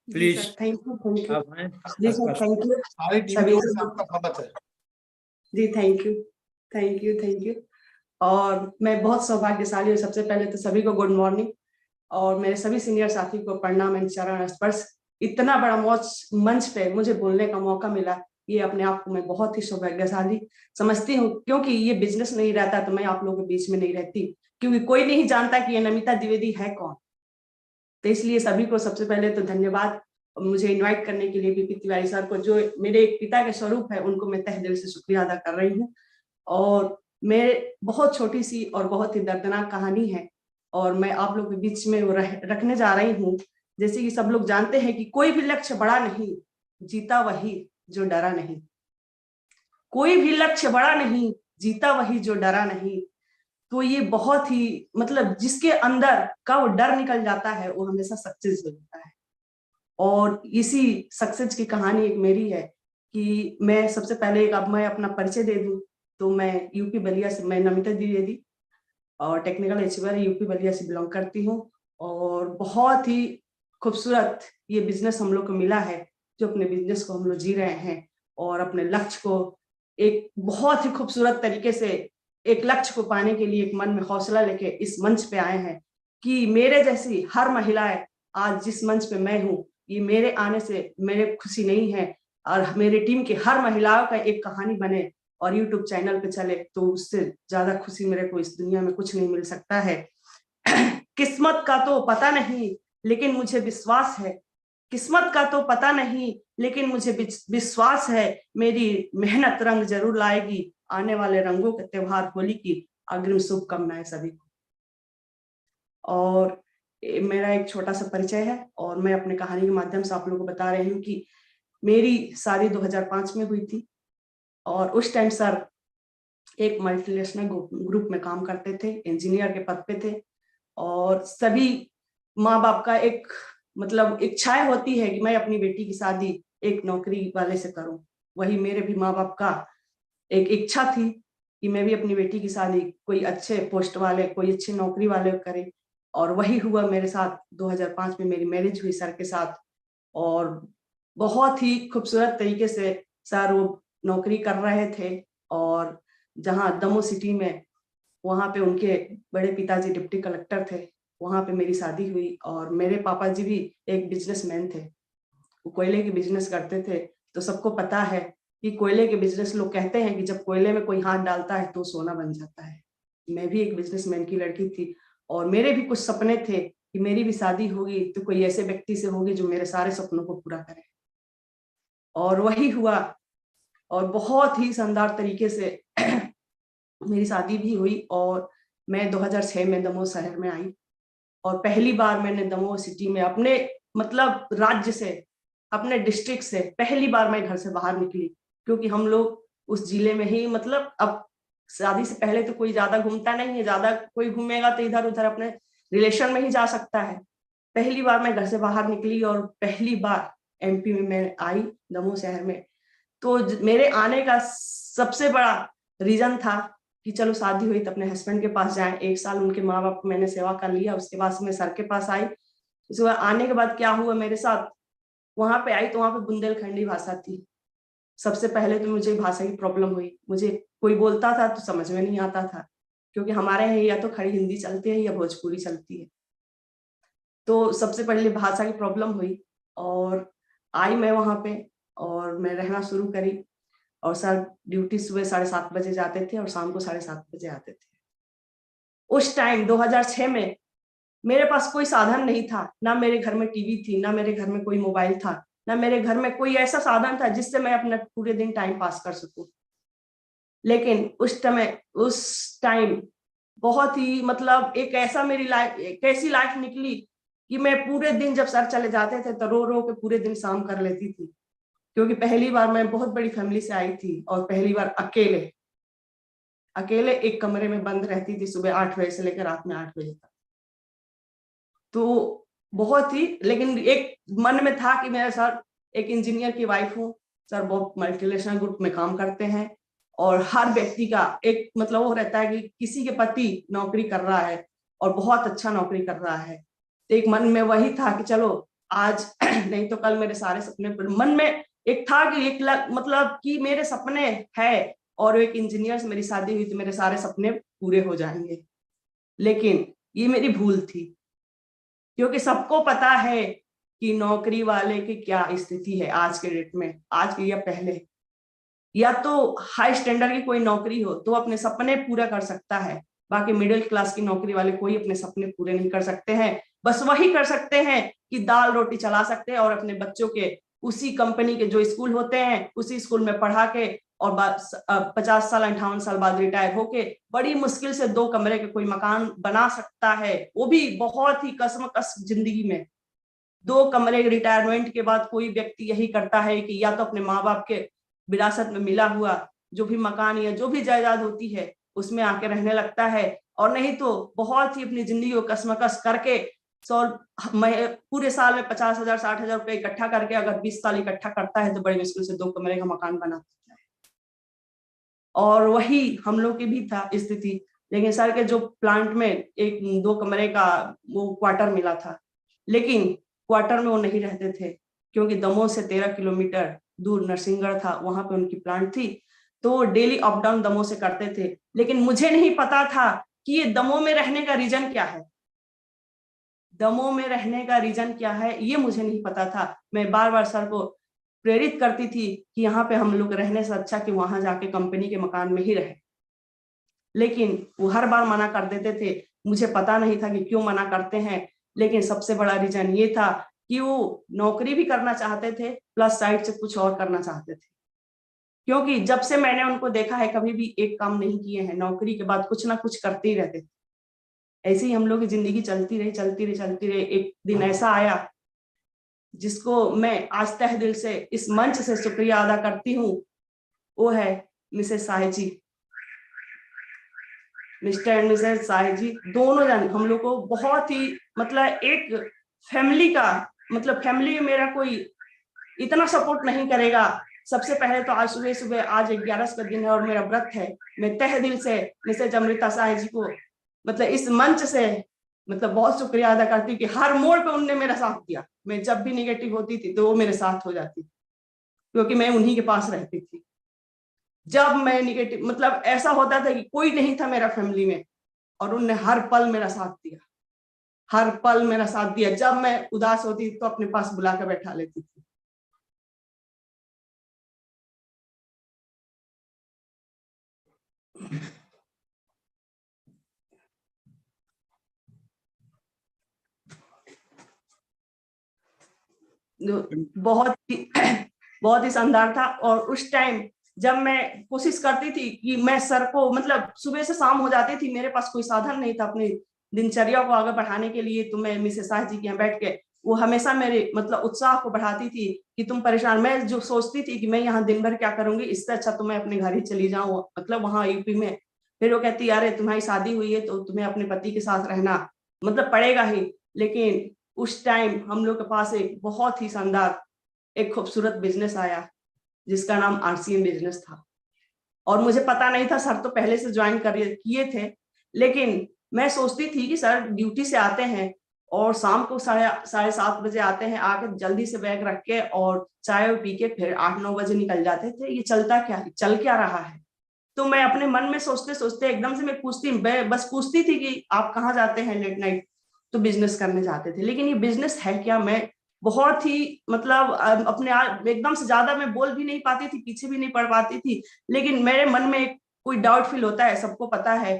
Ji please sir, thank you, thank you. आप हैं जी सर, थैंक यू सारी टीम सभी की ओर को। से आपका स्वागत है। जी thank you, thank you, thank you. और मैं बहुत सौभाग्यशाली हूँ। सबसे पहले तो सभी को गुड मॉर्निंग और मेरे सभी सीनियर साथी को प्रणाम एंड चरण स्पर्श। इतना बड़ा मंच पे मुझे बोलने का मौका मिला, ये अपने आप को मैं बहुत ही सौभाग्यशाली समझती हूँ, क्योंकि ये बिजनेस नहीं रहता तो मैं आप लोगों के बीच में नहीं रहती, क्योंकि कोई नहीं जानता कि ये नमिता द्विवेदी है कौन। तो इसलिए सभी को सबसे पहले तो धन्यवाद, मुझे इनवाइट करने के लिए बीपी तिवारी सर को, जो मेरे एक पिता के स्वरूप है, उनको मैं तहे दिल से शुक्रिया अदा कर रही हूँ। और मैं बहुत छोटी सी और बहुत ही दर्दनाक कहानी है और मैं आप लोगों के बीच में वो रखने जा रही हूँ। जैसे कि सब लोग जानते हैं कि कोई भी लक्ष्य बड़ा नहीं, जीता वही जो डरा नहीं। कोई भी लक्ष्य बड़ा नहीं, जीता वही जो डरा नहीं। तो ये बहुत ही मतलब जिसके अंदर का वो डर निकल जाता है वो हमेशा सक्सेस हो जाता है। और इसी सक्सेस की कहानी एक मेरी है कि मैं सबसे पहले अब मैं अपना परिचय दे दूं तो मैं यूपी बलिया से, मैं नमिता द्विवेदी और टेक्निकल अचीवर यूपी बलिया से बिलोंग करती हूँ। और बहुत ही खूबसूरत ये बिजनेस हम लोग को मिला है, जो अपने बिजनेस को हम लोग जी रहे हैं और अपने लक्ष्य को एक बहुत ही खूबसूरत तरीके से, एक लक्ष्य को पाने के लिए एक मन में हौसला लेके इस मंच पे आए हैं कि मेरे जैसी हर महिलाएं आज जिस मंच पे मैं हूँ, ये मेरे आने से मेरे खुशी नहीं है और मेरे टीम की हर महिलाओं का एक कहानी बने और यूट्यूब चैनल पे चले, तो उससे ज्यादा खुशी मेरे को इस दुनिया में कुछ नहीं मिल सकता है। किस्मत का तो पता नहीं लेकिन मुझे विश्वास है, किस्मत का तो पता नहीं लेकिन मुझे विश्वास है, मेरी मेहनत रंग जरूर लाएगी, आने वाले रंगों के त्योहार होली की अग्रिम शुभकामनाएं सभी को। और मेरा एक छोटा सा परिचय है और मैं अपने कहानी के माध्यम से आप लोगों को बता रही हूँ कि मेरी शादी 2005 में हुई थी और उस टाइम सर एक मल्टीनेशनल ग्रुप में काम करते थे, इंजीनियर के पद पे थे। और सभी माँ बाप का एक मतलब इच्छाएं होती है कि मैं अपनी बेटी की शादी एक नौकरी वाले से करूं। वही मेरे भी माँ बाप का एक इच्छा थी कि मैं भी अपनी बेटी की शादी कोई अच्छे पोस्ट वाले, कोई अच्छी नौकरी वाले करे। और वही हुआ मेरे साथ। 2005 में मेरी मैरिज हुई सर के साथ और बहुत ही खूबसूरत तरीके से सर वो नौकरी कर रहे थे। और जहाँ दमोह सिटी में, वहाँ पे उनके बड़े पिताजी डिप्टी कलेक्टर थे, वहाँ पे मेरी शादी हुई। और मेरे पापा जी भी एक बिजनेसमैन थे, वो कोयले के बिजनेस करते थे। तो सबको पता है कि कोयले के बिजनेस, लोग कहते हैं कि जब कोयले में कोई हाथ डालता है तो सोना बन जाता है। मैं भी एक बिजनेसमैन की लड़की थी और मेरे भी कुछ सपने थे कि मेरी भी शादी होगी तो कोई ऐसे व्यक्ति से होगी जो मेरे सारे सपनों को पूरा करे। और वही हुआ और बहुत ही शानदार तरीके से मेरी शादी भी हुई। और मैं 2006 में दमोह शहर में आई और पहली बार मैंने दमोह सिटी में अपने मतलब राज्य से, अपने डिस्ट्रिक्ट से पहली बार मैं घर से बाहर निकली, क्योंकि हम लोग उस जिले में ही मतलब अब शादी से पहले तो कोई ज्यादा घूमता नहीं है, ज्यादा कोई घूमेगा तो इधर उधर अपने रिलेशन में ही जा सकता है। पहली बार मैं घर से बाहर निकली और पहली बार एमपी में मैं आई, दमोह शहर में। तो मेरे आने का सबसे बड़ा रीजन था कि चलो शादी हुई तो अपने हस्बैंड के पास जाएं। 1 साल उनके माँ बाप को मैंने सेवा कर लिया, उसके बाद मैं सर के पास आई। उसके बाद आने के बाद क्या हुआ मेरे साथ, वहां पे आई तो वहां पे बुंदेलखंडी भाषा थी। सबसे पहले तो मुझे भाषा की प्रॉब्लम हुई, मुझे कोई बोलता था तो समझ में नहीं आता था, क्योंकि हमारे यहाँ या तो खड़ी हिंदी चलती है या भोजपुरी चलती है। तो सबसे पहले भाषा की प्रॉब्लम हुई और आई मैं वहां पे और मैं रहना शुरू करी। और सर ड्यूटी सुबह 7:30 बजे जाते थे और शाम को 7:30 बजे आते थे। उस टाइम 2006 में मेरे पास कोई साधन नहीं था, ना मेरे घर में टीवी थी, ना मेरे घर में कोई मोबाइल था, ना मेरे घर में कोई ऐसा साधन था जिससे मैं अपना पूरे दिन टाइम पास कर सकूं। लेकिन उस टाइम बहुत ही मतलब एक ऐसा मेरी लाइफ, एक ऐसी लाइफ निकली कि मैं पूरे दिन जब सर चले जाते थे तो रो रो के पूरे दिन शाम कर लेती थी, क्योंकि पहली बार मैं बहुत बड़ी फैमिली से आई थी और पहली बार अकेले अकेले एक कमरे में बंद रहती थी सुबह 8 बजे से लेकर रात में 8 बजे तक। तो बहुत ही, लेकिन एक मन में था कि मेरा सर एक इंजीनियर की वाइफ हूँ, सर बहुत मल्टीनेशनल ग्रुप में काम करते हैं और हर व्यक्ति का एक मतलब वो रहता है कि किसी के पति नौकरी कर रहा है और बहुत अच्छा नौकरी कर रहा है। तो एक मन में वही था कि चलो आज नहीं तो कल मेरे सारे सपने मन में एक था कि मतलब कि मेरे सपने है, और एक इंजीनियर से मेरी शादी हुई तो मेरे सारे सपने पूरे हो जाएंगे। लेकिन ये मेरी भूल थी, क्योंकि सबको पता है कि नौकरी वाले की क्या स्थिति है आज के डेट में, आज के या पहले। या तो हाई स्टैंडर्ड की कोई नौकरी हो तो अपने सपने पूरा कर सकता है, बाकी मिडिल क्लास की नौकरी वाले कोई अपने सपने पूरे नहीं कर सकते हैं। बस वही कर सकते हैं कि दाल रोटी चला सकते हैं और अपने बच्चों के उसी कंपनी के जो स्कूल होते हैं उसी स्कूल में पढ़ा के और 50 साल 58 साल बाद रिटायर होके बड़ी मुश्किल से 2 कमरे के कोई मकान बना सकता है, वो भी बहुत ही कसमकस जिंदगी में। 2 कमरे रिटायरमेंट के बाद कोई व्यक्ति यही करता है कि या तो अपने माँ बाप के विरासत में मिला हुआ जो भी मकान या जो भी जायदाद होती है उसमें आके रहने लगता है, और नहीं तो बहुत ही अपनी जिंदगी को कसमकस करके पूरे साल में 50,000 60,000 रुपए इकट्ठा करके अगर 20 साल इकट्ठा करता है तो बड़ी मुश्किल से 2 कमरे का मकान बना सकता है। और वही हम लोग की भी था स्थिति। लेकिन सर के जो प्लांट में एक 2 कमरे का वो क्वार्टर मिला था, लेकिन क्वार्टर में वो नहीं रहते थे क्योंकि दमोह से 13 किलोमीटर दूर नरसिंहगढ़ था, वहां पे उनकी प्लांट थी, तो वो डेली अप डाउन दमोह से करते थे। लेकिन मुझे नहीं पता था कि ये दमोह में रहने का रीजन क्या है, दमोह में रहने का रीजन क्या है ये मुझे नहीं पता था। मैं बार बार सर को प्रेरित करती थी कि यहाँ पे हम लोग रहने से अच्छा कि वहां जाके कंपनी के मकान में ही रहे, लेकिन वो हर बार मना कर देते थे। मुझे पता नहीं था कि क्यों मना करते हैं, लेकिन सबसे बड़ा रीजन ये था कि वो नौकरी भी करना चाहते थे प्लस साइड से कुछ और करना चाहते थे। क्योंकि जब से मैंने उनको देखा है कभी भी एक काम नहीं किए हैं, नौकरी के बाद कुछ ना कुछ करते ही रहते थे। ऐसे ही हम लोग की जिंदगी चलती रही चलती रही चलती रही। एक दिन ऐसा आया जिसको मैं आज तहे दिल से इस मंच से शुक्रिया अदा करती हूँ, वो है Mrs Sahay ji. Mister and Mrs साहे जी दोनों जन हम लोग को बहुत ही मतलब एक फैमिली का मतलब फैमिली में मेरा कोई इतना सपोर्ट नहीं करेगा। सबसे पहले तो आज सुबह सुबह आज 11 का दिन है और मेरा व्रत है, मैं तहे दिल से मिसेज अमृता साहे जी को मतलब इस मंच से मतलब बहुत शुक्रिया अदा करती हूँ कि हर मोड़ पे उनने मेरा साथ दिया। मैं जब भी निगेटिव होती थी तो वो मेरे साथ हो जाती, क्योंकि मैं उन्हीं के पास रहती थी। जब मैं निगेटिव मतलब ऐसा होता था कि कोई नहीं था मेरा फैमिली में, और उनने हर पल मेरा साथ दिया, हर पल मेरा साथ दिया। जब मैं उदास होती तो अपने पास बुला कर बैठा लेती थी। बहुत ही बहुत ही शानदार था। और उस टाइम जब मैं कोशिश करती थी कि मैं सर को मतलब सुबह से शाम हो जाती थी, मेरे पास कोई साधन नहीं था अपनी दिनचर्या को आगे बढ़ाने के लिए, तो मैं मिसेस शाह जी के यहाँ बैठ के वो हमेशा मेरे मतलब उत्साह को बढ़ाती थी कि तुम परेशान, मैं जो सोचती थी कि मैं यहाँ दिन भर क्या करूंगी, इससे अच्छा तो मैं अपने घर ही चली जाऊँ मतलब वहां यूपी में। फिर वो कहती अरे तुम्हारी शादी हुई है तो तुम्हें अपने पति के साथ रहना मतलब पड़ेगा ही। लेकिन उस टाइम हम लोग के पास एक बहुत ही शानदार एक खूबसूरत बिजनेस आया जिसका नाम आरसीएम बिजनेस था। और मुझे पता नहीं था, सर तो पहले से ज्वाइन कर किए थे, लेकिन मैं सोचती थी कि सर ड्यूटी से आते हैं और शाम को 7:30 बजे आते हैं, आके जल्दी से बैग रख के और चाय पी के फिर 8-9 बजे निकल जाते थे, ये चल क्या रहा है। तो मैं अपने मन में सोचते सोचते एकदम से मैं बस पूछती थी कि आप कहाँ जाते हैं लेट नाइट, तो बिजनेस करने जाते थे। लेकिन ये बिजनेस है क्या, मैं बहुत ही मतलब अपने आप एकदम से ज्यादा मैं बोल भी नहीं पाती थी, पीछे भी नहीं पड़ पाती थी। लेकिन मेरे मन में कोई डाउट फील होता है, सबको पता है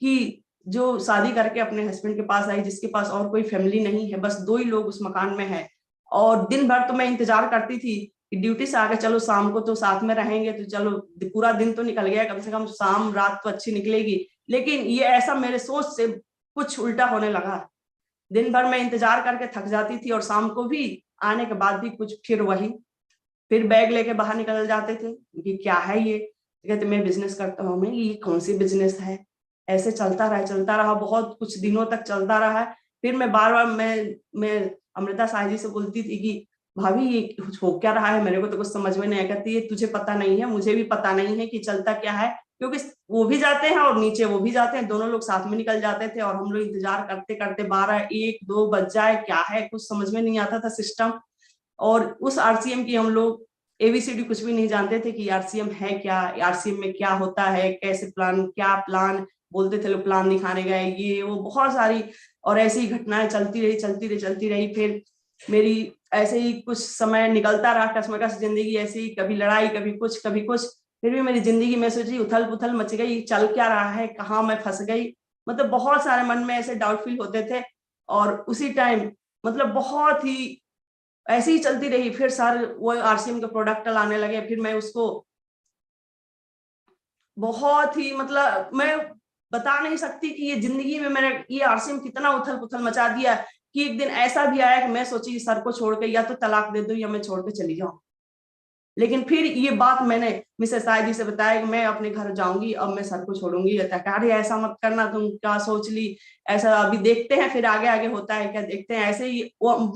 कि जो शादी करके अपने हस्बैंड के पास आई, जिसके पास और कोई फैमिली नहीं है, बस 2 ही लोग उस मकान में है, और दिन भर तो मैं इंतजार करती थी कि ड्यूटी से आके चलो शाम को तो साथ में रहेंगे, तो चलो पूरा दिन तो निकल गया, कम से कम शाम रात तो अच्छी निकलेगी। लेकिन ये ऐसा मेरे सोच से कुछ उल्टा होने लगा। दिन भर मैं इंतजार करके थक जाती थी और शाम को भी आने के बाद भी कुछ फिर वही, फिर बैग लेके बाहर निकल जाते थे कि क्या है ये, कहते मैं बिजनेस करता हूँ। मैं ये कौन सी बिजनेस है। ऐसे चलता रहा बहुत कुछ दिनों तक चलता रहा। फिर मैं बार बार मैं अमृता साह जी से बोलती थी कि भाभी ये कुछ हो क्या रहा है, मेरे को तो कुछ समझ में नहीं आया। कहती है तुझे पता नहीं है, मुझे भी पता नहीं है कि चलता क्या है, क्योंकि वो भी जाते हैं और नीचे वो भी जाते हैं, दोनों लोग साथ में निकल जाते थे और हम लोग इंतजार करते करते 12, 1, 2 बज जाए, क्या है कुछ समझ में नहीं आता था सिस्टम। और उस आरसीएम की हम लोग एबीसीडी कुछ भी नहीं जानते थे कि आरसीएम है क्या, आरसीएम में क्या होता है, कैसे प्लान, क्या प्लान बोलते थे लोग, प्लान दिखाने गए, ये वो बहुत सारी। और ऐसी ही घटनाएं चलती रही चलती रही चलती रही। फिर मेरी ऐसे ही कुछ समय निकलता रहा, कसमकस जिंदगी ऐसे ही, कभी लड़ाई कभी कुछ कभी कुछ। फिर भी मेरी जिंदगी में सोची उथल पुथल मच गई, चल क्या रहा है, कहाँ मैं फंस गई, मतलब बहुत सारे मन में ऐसे डाउट फील होते थे। और उसी टाइम मतलब बहुत ही ऐसे ही चलती रही। फिर सर वो आरसीएम के प्रोडक्ट लाने लगे, फिर मैं उसको बहुत ही मतलब मैं बता नहीं सकती कि ये जिंदगी में मैंने ये आरसीएम कितना उथल पुथल मचा दिया कि एक दिन ऐसा भी आया कि मैं सोची सर को छोड़ के या तो तलाक दे दो या मैं छोड़ के चली जाऊं। लेकिन फिर ये बात मैंने मिसेस साय जी से बताया कि मैं अपने घर जाऊंगी, अब मैं सर को छोड़ूंगी। अरे ऐसा मत करना, तुम क्या सोच ली, ऐसा अभी देखते हैं फिर आगे आगे होता है क्या, देखते हैं। ऐसे ही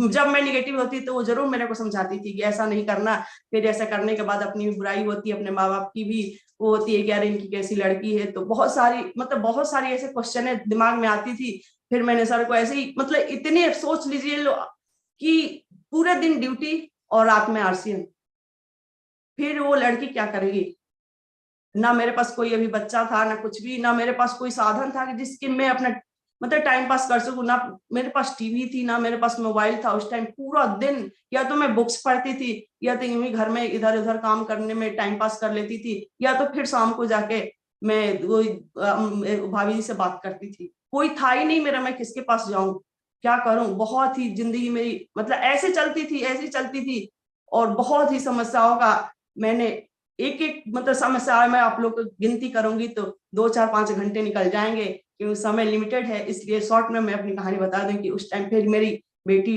जब मैं निगेटिव होती तो वो जरूर मेरे को समझाती थी कि ऐसा नहीं करना, फिर ऐसा करने के बाद अपनी भी बुराई होती है, अपने माँ बाप की भी वो होती है कि यार इनकी कैसी लड़की है। तो बहुत सारी मतलब बहुत सारी ऐसे क्वेश्चन दिमाग में आती थी। फिर मैंने सर को ऐसे ही मतलब इतने सोच लीजिए कि पूरे दिन ड्यूटी और रात में आरसीएम, फिर वो लड़की क्या करेगी। ना मेरे पास कोई अभी बच्चा था, ना कुछ भी, ना मेरे पास कोई साधन था कि जिसके मैं अपना मतलब टाइम पास कर सकूं। ना मेरे पास टीवी थी, ना मेरे पास मोबाइल था उस टाइम। पूरा दिन या तो मैं बुक्स पढ़ती थी या तो यूं ही घर में इधर उधर काम करने में टाइम पास कर लेती थी, या तो फिर शाम को जाके मैं वो भाभी जी से बात करती थी। कोई था ही नहीं मेरा, मैं किसके पास जाऊं, क्या करूं। बहुत ही जिंदगी मेरी मतलब ऐसे चलती थी, ऐसी चलती थी। और बहुत ही समस्याओं का मैंने एक एक मतलब समस्या मैं आप लोग को गिनती करूंगी तो 2, 4, 5 घंटे निकल जाएंगे, क्योंकि समय लिमिटेड है। इसलिए शॉर्ट में मैं अपनी कहानी बता दूं कि उस टाइम फिर मेरी बेटी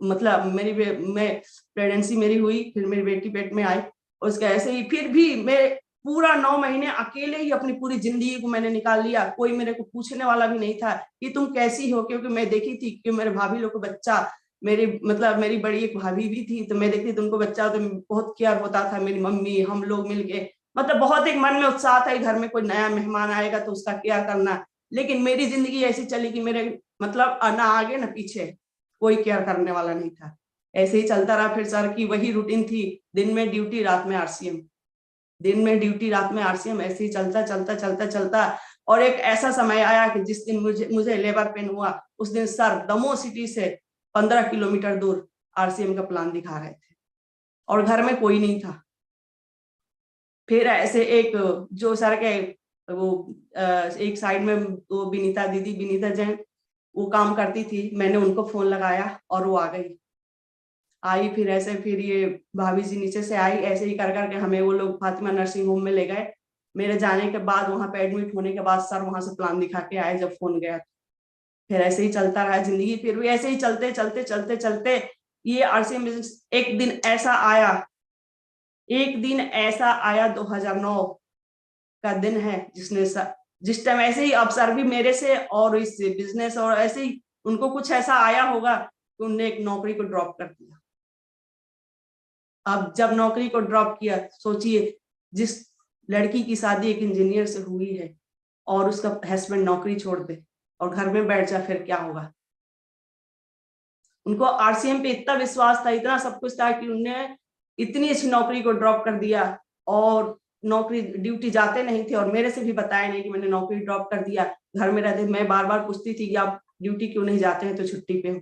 मतलब मैं प्रेगनेंसी मेरी हुई, फिर मेरी बेटी पेट में आई। उसका ऐसे ही फिर भी मैं पूरा 9 महीने अकेले ही अपनी पूरी जिंदगी को मैंने निकाल लिया। कोई मेरे को पूछने वाला भी नहीं था कि तुम कैसी हो, क्योंकि मैं देखी थी कि मेरे भाभी लोग को बच्चा, मेरी मतलब मेरी बड़ी एक भाभी भी थी, तो मैं देखती थी उनको बच्चा तो बहुत केयर होता था। मेरी मम्मी हम लोग मिलके मतलब बहुत एक मन में उत्साह था, घर में कोई नया मेहमान आएगा तो उसका केयर करना। लेकिन मेरी जिंदगी ऐसी चली कि मेरे मतलब ना आगे ना पीछे कोई केयर करने वाला नहीं था। ऐसे ही चलता रहा। फिर सर की वही रूटीन थी, दिन में ड्यूटी रात में आरसीएम, दिन में ड्यूटी रात में आरसीएम, ऐसे ही चलता चलता चलता चलता। और एक ऐसा समय आया कि जिस दिन मुझे लेबर पेन हुआ, उस दिन सर दमोह सिटी से 15 किलोमीटर दूर आरसीएम का प्लान दिखा रहे थे और घर में कोई नहीं था। फिर ऐसे एक जो सर के वो एक साइड में वो विनीता दीदी, विनीता जैन, वो काम करती थी, मैंने उनको फोन लगाया और वो आ गई। आई फिर ऐसे फिर ये भाभी जी नीचे से आई, ऐसे ही कर करके हमें वो लोग फातिमा नर्सिंग होम में ले गए। मेरे जाने के बाद वहां पे एडमिट होने के बाद सर वहां से प्लान दिखा के आए जब फोन गया। फिर ऐसे ही चलता रहा जिंदगी। फिर भी ऐसे ही चलते चलते चलते चलते ये आरसीएम बिजनेस एक दिन ऐसा आया, एक दिन ऐसा आया 2009 का दिन है जिसने जिस टाइम ऐसे ही अवसर भी मेरे से और इस बिजनेस और ऐसे ही उनको कुछ ऐसा आया होगा कि उनने एक नौकरी को ड्रॉप कर दिया। अब जब नौकरी को ड्रॉप किया, सोचिए जिस लड़की की शादी एक इंजीनियर से हुई है और उसका हस्बैंड नौकरी छोड़ दे और घर में बैठ जा, फिर क्या होगा। उनको आरसीएम पे इतना विश्वास था, इतना सब कुछ था कि उन्होंने इतनी अच्छी नौकरी को ड्रॉप कर दिया और नौकरी ड्यूटी जाते नहीं थे और मेरे से भी बताया नहीं कि मैंने नौकरी ड्रॉप कर दिया। घर में रहते, मैं बार बार पूछती थी कि आप ड्यूटी क्यों नहीं जाते हैं, तो छुट्टी पे हूँ।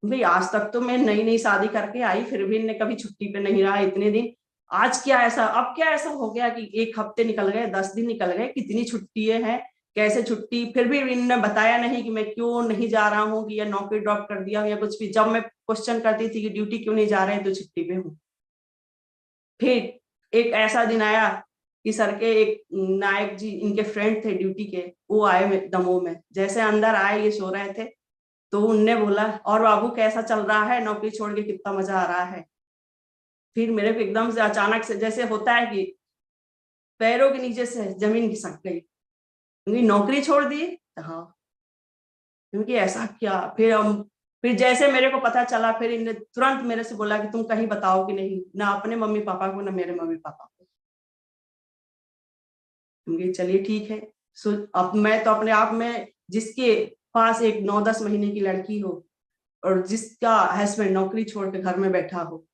भाई आज तक तो मैं नई नई शादी करके आई, फिर भी इनने कभी छुट्टी पे नहीं रहा इतने दिन। आज क्या ऐसा, अब क्या ऐसा हो गया कि 1 हफ्ते निकल गए, 10 दिन निकल गए, कितनी छुट्टी है, कैसे छुट्टी। फिर भी इन्होंने बताया नहीं कि मैं क्यों नहीं जा रहा हूँ, कि या नौकरी ड्रॉप कर दिया या कुछ भी। जब मैं क्वेश्चन करती थी कि ड्यूटी क्यों नहीं जा रहे हैं, तो छुट्टी पे हूँ। फिर एक ऐसा दिन आया कि सर के एक नायक जी, इनके फ्रेंड थे ड्यूटी के, वो आए दमोह में। जैसे अंदर आए, ये सो रहे थे, तो उनने बोला और बाबू कैसा चल रहा है, नौकरी छोड़ के कितना मजा आ रहा है। फिर मेरे को एकदम से अचानक से जैसे होता है कि पैरों के नीचे से जमीन खिसक गई, क्योंकि नौकरी छोड़ दी। हाँ, क्योंकि ऐसा क्या। फिर जैसे मेरे को पता चला, फिर इन्हें तुरंत मेरे से बोला कि तुम कहीं बताओ कि नहीं, ना अपने मम्मी पापा को ना मेरे मम्मी पापा को। चलिए ठीक है। सो अब मैं तो अपने आप में, जिसके पास एक 9-10 महीने की लड़की हो और जिसका हस्बैंड नौकरी छोड़ के घर में बैठा हो,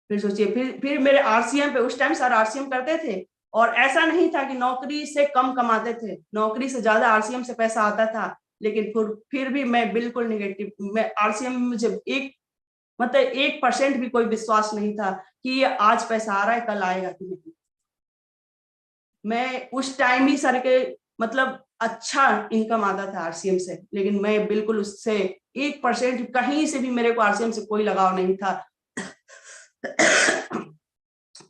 फिर सोचिए, फिर मेरे आरसीएम पे, उस टाइम सर आरसीएम करते थे और ऐसा नहीं था कि नौकरी से कम कमाते थे, नौकरी से ज्यादा आरसीएम से पैसा आता था। लेकिन फिर भी मैं बिल्कुल निगेटिव, मैं आरसीएम में मुझे एक मतलब 1% भी कोई विश्वास नहीं था कि ये आज पैसा आ रहा है कल आएगा कि नहीं। मैं उस टाइम ही सर के मतलब अच्छा इनकम आता था आरसीएम से, लेकिन मैं बिल्कुल उससे 1% कहीं से भी मेरे को आरसीएम से कोई लगाव नहीं था।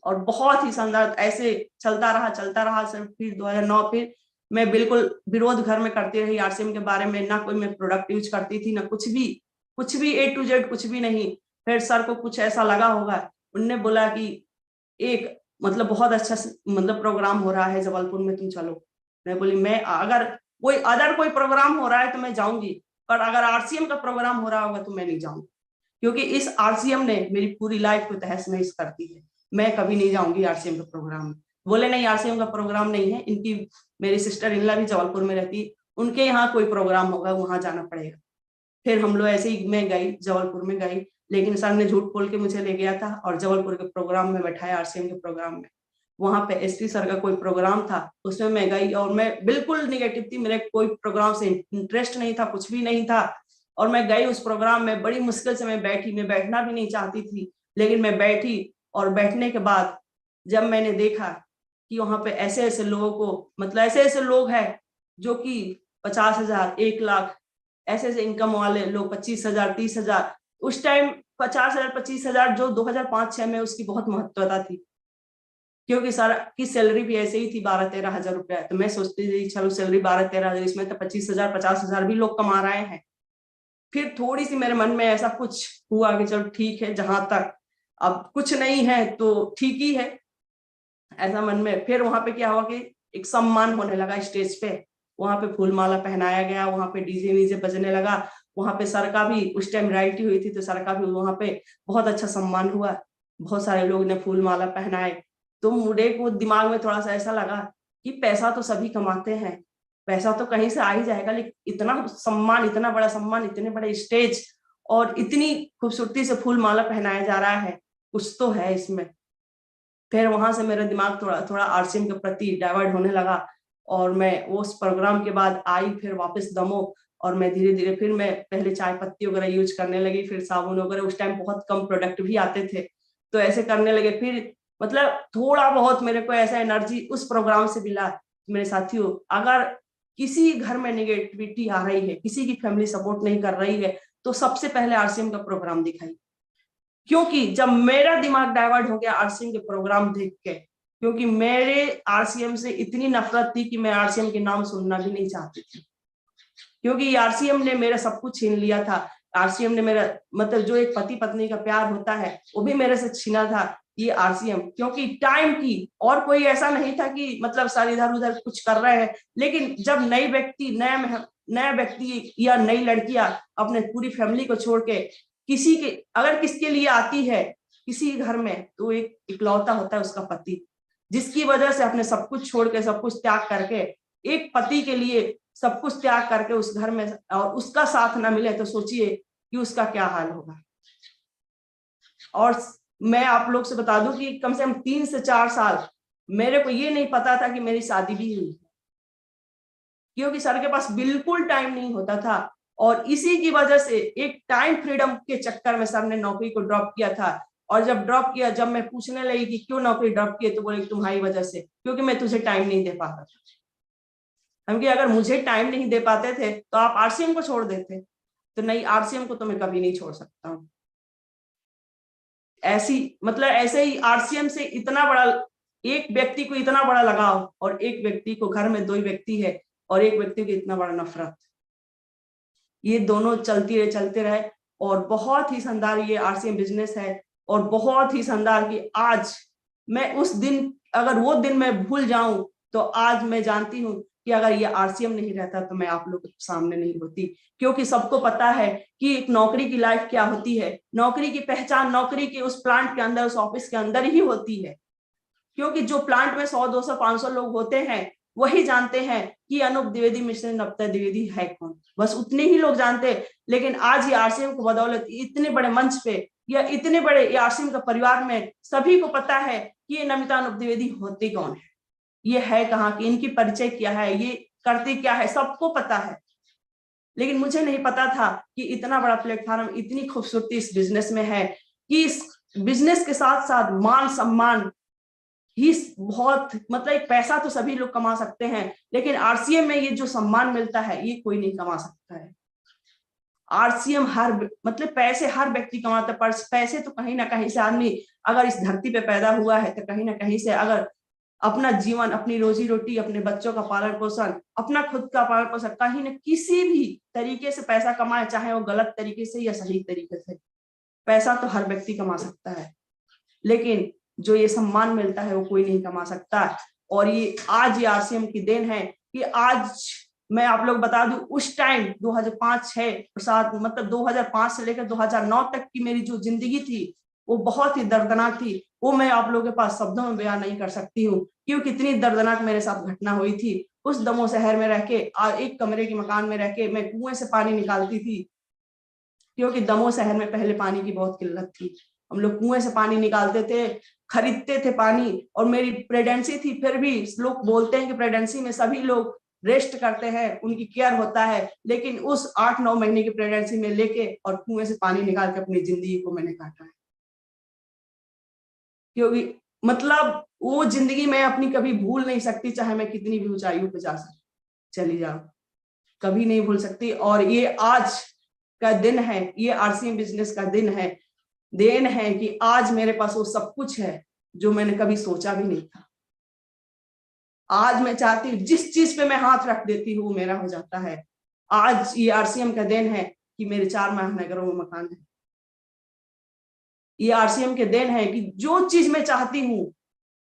और बहुत ही शानदार ऐसे चलता रहा सर। फिर 2009 फिर मैं बिल्कुल विरोध घर में करती रही आरसीएम के बारे में, ना कोई मैं प्रोडक्ट यूज करती थी, ना कुछ भी A to Z कुछ भी नहीं। फिर सर को कुछ ऐसा लगा होगा, उनने बोला कि एक मतलब बहुत अच्छा मतलब प्रोग्राम हो रहा है जबलपुर में, तुम चलो। मैं बोली मैं अगर कोई प्रोग्राम हो रहा है तो मैं जाऊंगी, पर अगर आरसीएम का प्रोग्राम हो रहा होगा तो मैं नहीं जाऊंगी, क्योंकि इस आरसीएम ने मेरी पूरी लाइफ को तहस नहस कर दी है। मैं कभी नहीं जाऊंगी आरसीएम का प्रोग्राम में। बोले नहीं, आरसीएम का प्रोग्राम नहीं है, इनकी मेरी सिस्टर इनला भी जबलपुर में रहती, उनके यहाँ कोई प्रोग्राम होगा, वहां जाना पड़ेगा। फिर हम लोग ऐसे ही, मैं गई जबलपुर में गई, लेकिन सर ने झूठ बोल के मुझे ले गया था और जबलपुर के प्रोग्राम में बैठाया, आरसीएम के प्रोग्राम में। वहां पे एसपी सर का कोई प्रोग्राम था, उसमें मैं गई और मैं बिल्कुल निगेटिव थी, मेरे कोई प्रोग्राम से इंटरेस्ट नहीं था, कुछ भी नहीं था। और मैं गई उस प्रोग्राम में, बड़ी मुश्किल से मैं बैठी, मैं बैठना भी नहीं चाहती थी, लेकिन मैं बैठी। और बैठने के बाद जब मैंने देखा कि वहां पे ऐसे ऐसे लोगों को, मतलब ऐसे ऐसे लोग हैं जो कि 50,000, 1 लाख ऐसे ऐसे इनकम वाले लोग, 25,000, 30,000, उस टाइम 50,000, 25,000 जो 2005-06 में उसकी बहुत महत्वता थी, क्योंकि सर की सैलरी भी ऐसे ही थी 12-13 हजार रुपया। तो मैं सोचती थी चलो सैलरी 12-13 हजार, इसमें तो 25,000, 50,000 भी लोग कमा रहे हैं। फिर थोड़ी सी मेरे मन में ऐसा कुछ हुआ कि चलो ठीक है, जहां तक अब कुछ नहीं है तो ठीक ही है, ऐसा मन में। फिर वहां पे क्या हुआ कि एक सम्मान होने लगा स्टेज पे, वहां पे फूल माला पहनाया गया, वहां पे डीजे वीजे बजने लगा, वहां पे सर का भी उस टाइम राइटी हुई थी, तो सर का भी वहां पे बहुत अच्छा सम्मान हुआ, बहुत सारे लोग ने फूल माला पहनाए। तो मुझे को दिमाग में थोड़ा सा ऐसा लगा कि पैसा तो सभी कमाते हैं, पैसा तो कहीं से आ ही जाएगा, लेकिन इतना सम्मान, इतना बड़ा सम्मान, इतने बड़े स्टेज और इतनी खूबसूरती से फूल माला पहनाया जा रहा है, कुछ तो है इसमें। फिर वहां से मेरा दिमाग थोड़ा थोड़ा आरसीएम के प्रति डाइवर्ट होने लगा और मैं उस प्रोग्राम के बाद आई फिर वापस दमोह, और मैं धीरे धीरे फिर मैं पहले चाय पत्ती वगैरह यूज करने लगी, फिर साबुन वगैरह, उस टाइम बहुत कम प्रोडक्ट भी आते थे, तो ऐसे करने लगे। फिर मतलब थोड़ा बहुत मेरे को ऐसा एनर्जी उस प्रोग्राम से मिला। मेरे साथियों, अगर किसी घर में निगेटिविटी आ रही है, किसी की फैमिली सपोर्ट नहीं कर रही है, तो सबसे पहले आरसीएम का प्रोग्राम दिखाई। क्योंकि जब मेरा दिमाग डाइवर्ट हो गया आरसीएम के प्रोग्राम देख के, क्योंकि मेरे आरसीएम से इतनी नफरत थी कि मैं आरसीएम के नाम सुनना भी नहीं चाहती थी, क्योंकि आरसीएम ने मेरा सब कुछ छीन लिया था। आरसीएम ने मेरा मतलब जो एक पति पत्नी का प्यार होता है वो भी मेरे से छीना था ये आरसीएम। क्योंकि टाइम की और कोई ऐसा नहीं था कि मतलब सारे इधर उधर कुछ कर रहे हैं, लेकिन जब नया व्यक्ति या नई लड़कियां अपने पूरी फैमिली को छोड़ के किसी के, अगर किसके लिए आती है किसी घर में, तो एक इकलौता होता है उसका पति, जिसकी वजह से अपने सब कुछ छोड़ के, सब कुछ त्याग करके, एक पति के लिए सब कुछ त्याग करके उस घर में, और उसका साथ ना मिले तो सोचिए कि उसका क्या हाल होगा। और मैं आप लोग से बता दूं कि कम से कम 3 से 4 साल मेरे को ये नहीं पता था कि मेरी शादी भी हुई, क्योंकि सर के पास बिल्कुल टाइम नहीं होता था। और इसी की वजह से एक टाइम फ्रीडम के चक्कर में सर ने नौकरी को ड्रॉप किया था। और जब ड्रॉप किया, जब मैं पूछने लगी कि क्यों नौकरी ड्रॉप किए, तो बोले तुम्हारी वजह से, क्योंकि मैं तुझे टाइम नहीं दे पाता था। हम कि अगर मुझे टाइम नहीं दे पाते थे तो आप आरसीएम को छोड़ देते, तो नहीं, आरसीएम को तो मैं कभी नहीं छोड़ सकता हूँ। ऐसी मतलब ऐसे ही आरसीएम से इतना बड़ा, एक व्यक्ति को इतना बड़ा लगाव, और एक व्यक्ति को, घर में 2 व्यक्ति है और एक व्यक्ति को इतना बड़ा नफरत, ये दोनों चलते रहे। और बहुत ही शानदार ये आरसीएम बिजनेस है, और बहुत ही शानदार कि आज मैं उस दिन, अगर वो दिन मैं भूल जाऊं, तो आज मैं जानती हूँ कि अगर ये आरसीएम नहीं रहता तो मैं आप लोगों के सामने नहीं होती। क्योंकि सबको पता है कि एक नौकरी की लाइफ क्या होती है, नौकरी की पहचान नौकरी के उस प्लांट के अंदर, उस ऑफिस के अंदर ही होती है। क्योंकि जो प्लांट में 100, 200, 500 लोग होते हैं, वही जानते हैं कि अनूप द्विवेदी मिश्र नवता द्विवेदी है कौन, बस उतने ही लोग जानते हैं। लेकिन आज ये आरसीएम को बदौलत इतने बड़े मंच पे या इतने बड़े आरसीएम का परिवार में सभी को पता है कि ये नमिता अनूप द्विवेदी होती कौन है, ये है कहाँ की, इनकी परिचय क्या है, ये करते क्या है, सबको पता है। लेकिन मुझे नहीं पता था कि इतना बड़ा प्लेटफॉर्म, इतनी खूबसूरती इस बिजनेस में है कि इस बिजनेस के साथ साथ मान सम्मान ही बहुत, मतलब एक पैसा तो सभी लोग कमा सकते हैं, लेकिन आरसीएम में ये जो सम्मान मिलता है ये कोई नहीं कमा सकता है। आरसीएम मतलब पैसे हर व्यक्ति कमाता है, पर पैसे तो कहीं ना कहीं से आदमी अगर इस धरती पे पैदा हुआ है तो कहीं ना कहीं से अगर अपना जीवन, अपनी रोजी रोटी, अपने बच्चों का पालन पोषण, अपना खुद का पालन पोषण कहीं न किसी भी तरीके से पैसा कमाए, चाहे वो गलत तरीके से या सही तरीके से, पैसा तो हर व्यक्ति कमा सकता है, लेकिन जो ये सम्मान मिलता है वो कोई नहीं कमा सकता। और ये आज ये आरसीएम की देन है कि आज मैं आप लोग बता दूं, उस टाइम 2005-6 सात, मतलब 2005 से लेकर 2009 तक की मेरी जो जिंदगी थी वो बहुत ही दर्दनाक थी। वो मैं आप लोगों के पास शब्दों में बयान नहीं कर सकती हूँ, क्योंकि कितनी दर्दनाक मेरे साथ घटना हुई थी। उस दमोह शहर में रह के, एक कमरे के मकान में रह के मैं कुएं से पानी निकालती थी, क्योंकि दमोह शहर में पहले पानी की बहुत किल्लत थी। हम लोग कुएं से पानी निकालते थे, खरीदते थे पानी। और मेरी प्रेगनेंसी थी, फिर भी लोग बोलते हैं कि प्रेगनेंसी में सभी लोग रेस्ट करते हैं, उनकी केयर होता है, लेकिन उस 8-9 महीने की प्रेगनेंसी में लेके और कुएं से पानी निकाल के अपनी जिंदगी को मैंने काटा है। क्योंकि मतलब वो जिंदगी मैं अपनी कभी भूल नहीं सकती, चाहे मैं कितनी भी ऊंचाइयों पे चली जाऊं, कभी नहीं भूल सकती। और ये आज का दिन है, ये आरसीएम बिजनेस का दिन है, देन है कि आज मेरे पास वो सब कुछ है जो मैंने कभी सोचा भी नहीं था। आज मैं चाहती हूँ जिस चीज पे मैं हाथ रख देती हूँ मेरा हो जाता है। आज ये आरसीएम का देन है कि मेरे 4 महानगरों में मकान है। ये आरसीएम के देन है कि जो चीज मैं चाहती हूँ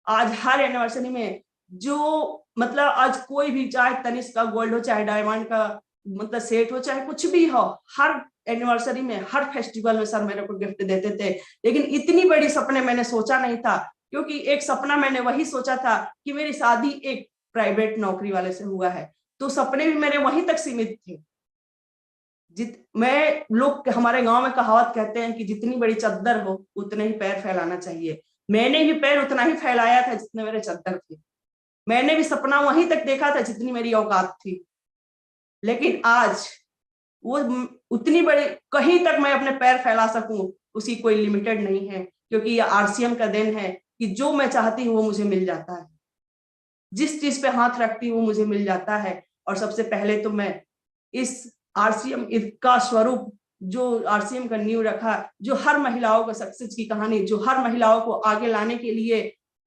आज हर एनिवर्सरी में, जो मतलब आज कोई भी, चाहे तनिष्क का गोल्ड हो, चाहे डायमंड का मतलब सेट हो, चाहे कुछ भी हो, हर एनिवर्सरी में, हर फेस्टिवल में सर मेरे को गिफ्ट देते थे। लेकिन इतनी बड़ी सपने मैंने सोचा नहीं था, क्योंकि एक सपना मैंने वही सोचा था कि मेरी शादी एक प्राइवेट नौकरी वाले से हुआ है, तो सपने भी मेरे वहीं तक सीमित थे। मैं लोग हमारे गांव में कहावत कहते हैं कि जितनी बड़ी चद्दर हो उतने ही पैर फैलाना चाहिए। मैंने भी पैर उतना ही फैलाया था जितने मेरे चद्दर थे। मैंने भी सपना वहीं तक देखा था जितनी मेरी औकात थी। लेकिन आज वो उतनी बड़ी, कहीं तक मैं अपने पैर फैला सकूं उसकी कोई लिमिटेड नहीं है, क्योंकि ये आरसीएम का देन है कि जो मैं चाहती हूँ वो मुझे मिल जाता है, जिस चीज पे हाथ रखती हूँ मुझे मिल जाता है। और सबसे पहले तो मैं इस आरसीएम का स्वरूप, जो आरसीएम का नींव रखा, जो हर महिलाओं का सक्सेस की कहानी, जो हर महिलाओं को आगे लाने के लिए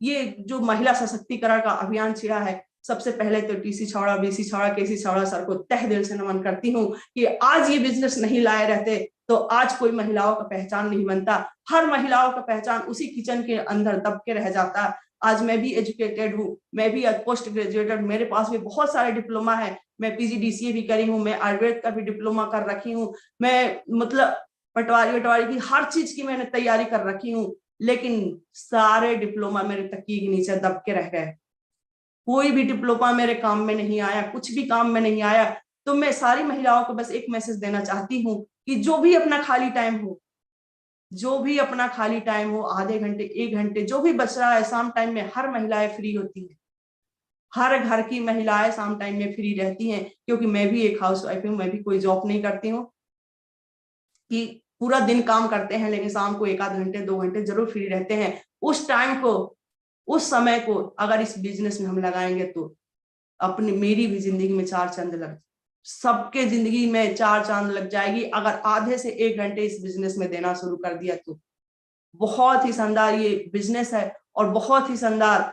ये जो महिला सशक्तिकरण का अभियान छिड़ा है, सबसे पहले तो टीसी छावड़ा, बीसी छावड़ा, केसी छावड़ा सर को तहे दिल से नमन करती हूँ कि आज ये बिजनेस नहीं लाए रहते तो आज कोई महिलाओं का पहचान नहीं बनता। हर महिलाओं का पहचान उसी किचन के अंदर दब के रह जाता। आज मैं भी एजुकेटेड हूँ, मैं भी पोस्ट ग्रेजुएटेड, मेरे पास भी बहुत सारे डिप्लोमा है, मैं पीजीडीसीए भी करी हूँ, मैं आयुर्वेद का भी डिप्लोमा कर रखी हूँ, मैं मतलब पटवारी की हर चीज की मैंने तैयारी कर रखी हूँ। लेकिन सारे डिप्लोमा मेरे तकिए के नीचे दब के रह गए, कोई भी डिप्लोमा मेरे काम में नहीं आया, कुछ भी काम में नहीं आया। तो मैं सारी महिलाओं को बस एक मैसेज देना चाहती हूँ कि जो भी अपना खाली टाइम हो, जो भी अपना खाली टाइम हो, आधे घंटे, 1 घंटे, जो भी बच रहा है, शाम टाइम में हर महिलाएं फ्री होती है, हर घर की महिलाएं शाम टाइम में फ्री रहती हैं। क्योंकि मैं भी एक हाउस वाइफ हूँ, मैं भी कोई जॉब नहीं करती हूँ कि पूरा दिन काम करते हैं, लेकिन शाम को 1 आध घंटे 2 घंटे जरूर फ्री रहते हैं। उस टाइम को, उस समय को अगर इस बिजनेस में हम लगाएंगे तो अपनी, मेरी भी जिंदगी में 4 चांद लग, सबके जिंदगी में 4 चांद लग जाएगी अगर आधे से 1 घंटे इस बिजनेस में देना शुरू कर दिया तो। बहुत ही शानदार ये बिजनेस है और बहुत ही शानदार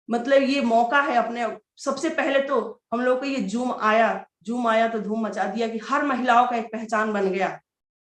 मतलब ये मौका है अपने। सबसे पहले तो हम लोग को ये जूम आया तो धूम मचा दिया कि हर महिलाओं का एक पहचान बन गया,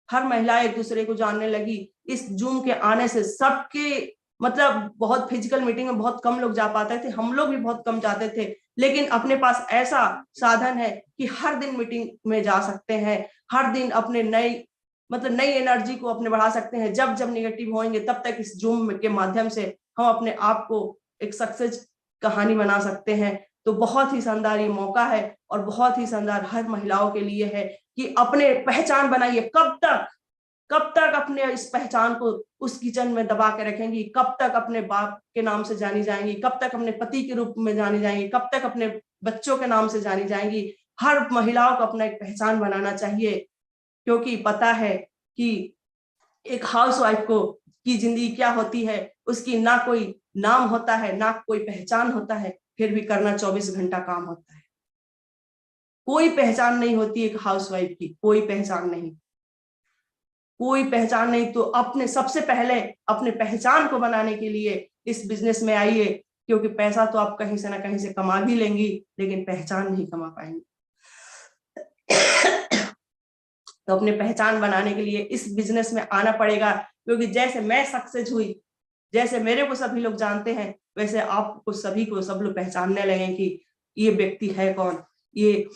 हर महिला एक दूसरे को जानने लगी। इस जूम के आने से सबके मतलब बहुत फिजिकल मीटिंग में बहुत कम लोग जा पाते थे, हम लोग भी बहुत कम जाते थे, लेकिन अपने पास ऐसा साधन है कि हर दिन मीटिंग में जा सकते हैं, हर दिन अपने नई एनर्जी को अपने बढ़ा सकते हैं। जब जब निगेटिव होंगे तब तक इस जूम के माध्यम से हम अपने आप को एक सक्सेस कहानी बना सकते हैं। तो बहुत ही शानदार ये मौका है और बहुत ही शानदार हर महिलाओं के लिए है कि अपने पहचान बनाइए। कब तक अपने इस पहचान को उस किचन में दबा के रखेंगी? कब तक अपने बाप के नाम से जानी जाएंगी? कब तक अपने पति के रूप में जानी जाएंगी? कब तक अपने बच्चों के नाम से जानी जाएंगी? हर महिलाओं को अपना एक पहचान बनाना चाहिए, क्योंकि पता है कि एक हाउसवाइफ को की जिंदगी क्या होती है। उसकी ना कोई नाम होता है, ना कोई पहचान होता है, फिर भी करना 24 घंटा काम होता है। कोई पहचान नहीं होती एक हाउसवाइफ की, कोई पहचान नहीं, कोई पहचान नहीं। तो अपने सबसे पहले अपने पहचान को बनाने के लिए इस बिजनेस में आइए, क्योंकि पैसा तो आप कहीं से ना कहीं से कमा भी लेंगी, लेकिन पहचान नहीं कमा पाएंगी। तो अपने पहचान बनाने के लिए इस बिजनेस में आना पड़ेगा, क्योंकि जैसे मैं सक्सेस हुई, जैसे मेरे को सभी लोग जानते हैं, वैसे आपको सभी को सब लोग पहचानने लगे कि ये व्यक्ति है कौन। ये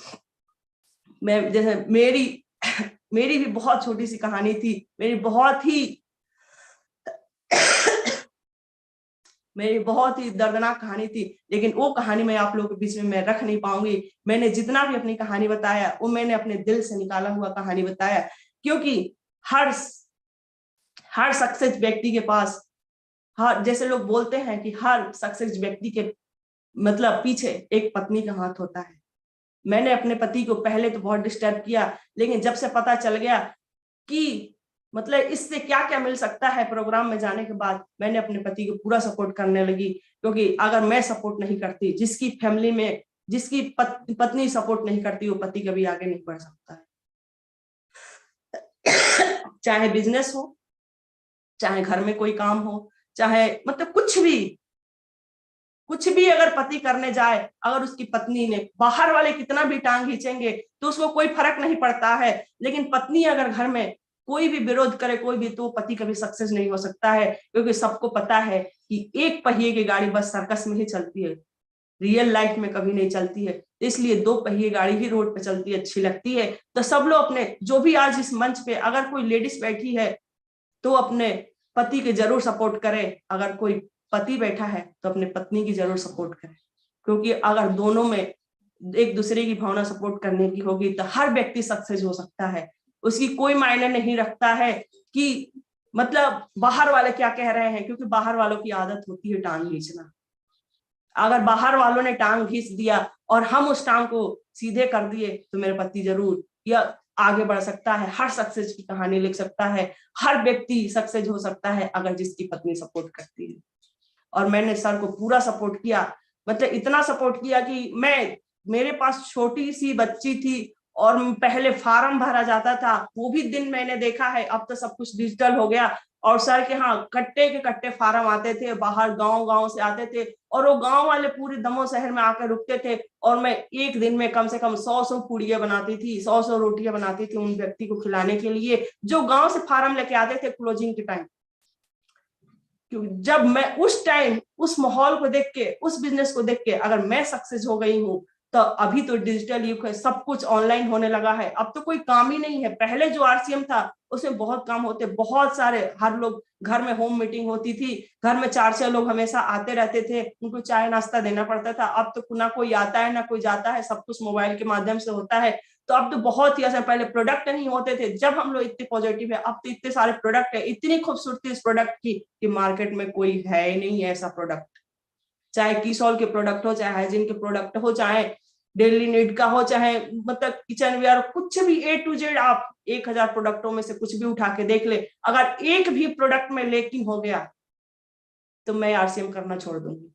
मैं जैसे मेरी भी बहुत छोटी सी कहानी थी, मेरी बहुत ही दर्दनाक कहानी थी, लेकिन वो कहानी मैं आप लोगों के बीच में मैं रख नहीं पाऊंगी। मैंने जितना भी अपनी कहानी बताया वो मैंने अपने दिल से निकाला हुआ कहानी बताया, क्योंकि हर सक्सेस व्यक्ति के पास, हर जैसे लोग बोलते हैं कि हर सक्सेस व्यक्ति के मतलब पीछे एक पत्नी का हाथ होता है। मैंने अपने पति को पहले तो बहुत डिस्टर्ब किया, लेकिन जब से पता चल गया कि मतलब इससे क्या क्या मिल सकता है प्रोग्राम में जाने के बाद, मैंने अपने पति को पूरा सपोर्ट करने लगी। क्योंकि अगर मैं सपोर्ट नहीं करती, जिसकी फैमिली में जिसकी पत्नी सपोर्ट नहीं करती, वो पति कभी आगे नहीं बढ़ सकता है। चाहे बिजनेस हो, चाहे घर में कोई काम हो, चाहे मतलब कुछ भी अगर पति करने जाए, अगर उसकी पत्नी ने, बाहर वाले कितना भी टांग खींचेंगे तो उसको कोई फर्क नहीं पड़ता है, लेकिन पत्नी अगर घर में कोई भी विरोध करे, कोई भी, तो पति कभी सक्सेस नहीं हो सकता है। क्योंकि सबको पता है कि एक पहिए की गाड़ी बस सर्कस में ही चलती है, रियल लाइफ में कभी नहीं चलती है। इसलिए दो पहिए गाड़ी ही रोड पे चलती है, अच्छी लगती है। तो सब लोग अपने, जो भी आज इस मंच पे अगर कोई लेडीज बैठी है तो अपने पति के जरूर सपोर्ट करे, अगर कोई पति बैठा है तो अपने पत्नी की जरूर सपोर्ट करे, क्योंकि अगर दोनों में एक दूसरे की भावना सपोर्ट करने की होगी तो हर व्यक्ति सक्सेस हो सकता है। उसकी कोई मायने नहीं रखता है कि मतलब बाहर वाले क्या कह रहे हैं, क्योंकि बाहर वालों की आदत होती है टांग खींचना। अगर बाहर वालों ने टांग खींच दिया और हम उस टांग को सीधे कर दिए, तो मेरे पति जरूर या आगे बढ़ सकता है, हर सक्सेस की कहानी लिख सकता है, हर व्यक्ति सक्सेस हो सकता है अगर जिसकी पत्नी सपोर्ट करती है। और मैंने सर को पूरा सपोर्ट किया, मतलब इतना सपोर्ट किया कि मेरे पास छोटी सी बच्ची थी और पहले फार्म भरा जाता था, वो भी दिन मैंने देखा है। अब तो सब कुछ डिजिटल हो गया और सर के हाँ कट्टे के कट्टे फार्म आते थे, बाहर गांव से आते थे और वो गांव वाले पूरे दमोह शहर में आकर रुकते थे और मैं एक दिन में कम से कम 100 पूड़ियां बनाती थी, 100 रोटियां बनाती थी उन व्यक्ति को खिलाने के लिए जो गांव से फार्म लेके आते थे क्लोजिंग के टाइम। क्योंकि जब मैं उस टाइम उस माहौल को देख के, उस बिजनेस को देख के अगर मैं सक्सेस हो गई हूँ, तो अभी तो डिजिटल युग है, सब कुछ ऑनलाइन होने लगा है, अब तो कोई काम ही नहीं है। पहले जो आरसीएम था उसमें बहुत काम होते, बहुत सारे, हर लोग घर में होम मीटिंग होती थी, घर में 4-6 लोग हमेशा आते रहते थे, उनको चाय नाश्ता देना पड़ता था। अब तो ना कोई आता है ना कोई जाता है, सब कुछ मोबाइल के माध्यम से होता है। तो अब तो बहुत ही आसान, पहले प्रोडक्ट नहीं होते थे जब हम लोग इतने पॉजिटिव है, अब तो इतने सारे प्रोडक्ट है, इतनी खूबसूरती इस प्रोडक्ट की कि मार्केट में कोई है ही नहीं ऐसा प्रोडक्ट। चाहे कीसॉल के प्रोडक्ट हो, चाहे हाइजीन के प्रोडक्ट हो, चाहे डेली नीड का हो, चाहे मतलब किचन वेयर, कुछ भी A to Z, आप 1000 प्रोडक्टों में से कुछ भी उठा के देख ले, अगर एक भी प्रोडक्ट में लेकिन हो गया तो मैं आरसीएम करना छोड़ दूंगी।